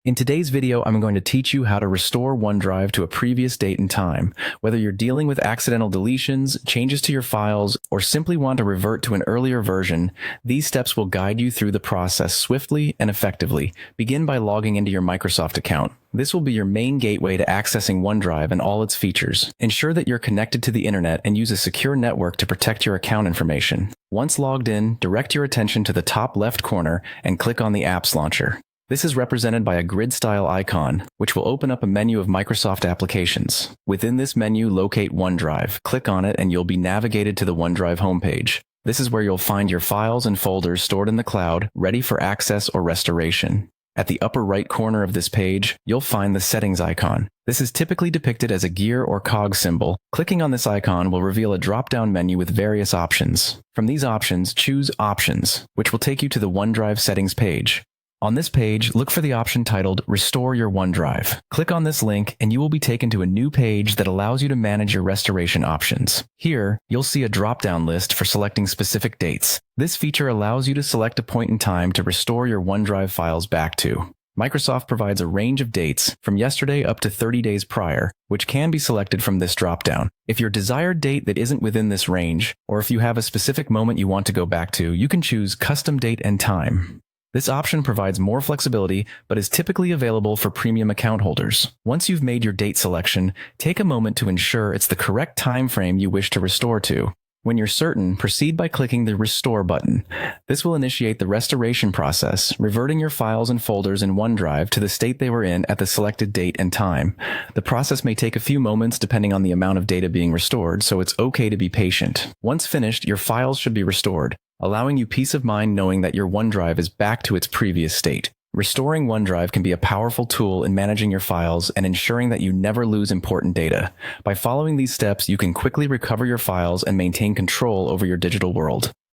In today's video, I'm going to teach you how to restore OneDrive to a previous date and time. Whether you're dealing with accidental deletions, changes to your files, or simply want to revert to an earlier version, these steps will guide you through the process swiftly and effectively. Begin by logging into your Microsoft account. This will be your main gateway to accessing OneDrive and all its features. Ensure that you're connected to the internet and use a secure network to protect your account information. Once logged in, direct your attention to the top left corner and click on the Apps Launcher. This is represented by a grid-style icon, which will open up a menu of Microsoft applications. Within this menu, locate OneDrive. Click on it and you'll be navigated to the OneDrive homepage. This is where you'll find your files and folders stored in the cloud, ready for access or restoration. At the upper right corner of this page, you'll find the settings icon. This is typically depicted as a gear or cog symbol. Clicking on this icon will reveal a drop-down menu with various options. From these options, choose Options, which will take you to the OneDrive settings page. On this page, look for the option titled Restore Your OneDrive. Click on this link and you will be taken to a new page that allows you to manage your restoration options. Here, you'll see a drop-down list for selecting specific dates. This feature allows you to select a point in time to restore your OneDrive files back to. Microsoft provides a range of dates, from yesterday up to 30 days prior, which can be selected from this drop-down. If your desired date that isn't within this range, or if you have a specific moment you want to go back to, you can choose Custom Date and Time. This option provides more flexibility, but is typically available for premium account holders. Once you've made your date selection, take a moment to ensure it's the correct time frame you wish to restore to. When you're certain, proceed by clicking the Restore button. This will initiate the restoration process, reverting your files and folders in OneDrive to the state they were in at the selected date and time. The process may take a few moments depending on the amount of data being restored, so it's okay to be patient. Once finished, your files should be restored, allowing you peace of mind knowing that your OneDrive is back to its previous state. Restoring OneDrive can be a powerful tool in managing your files and ensuring that you never lose important data. By following these steps, you can quickly recover your files and maintain control over your digital world.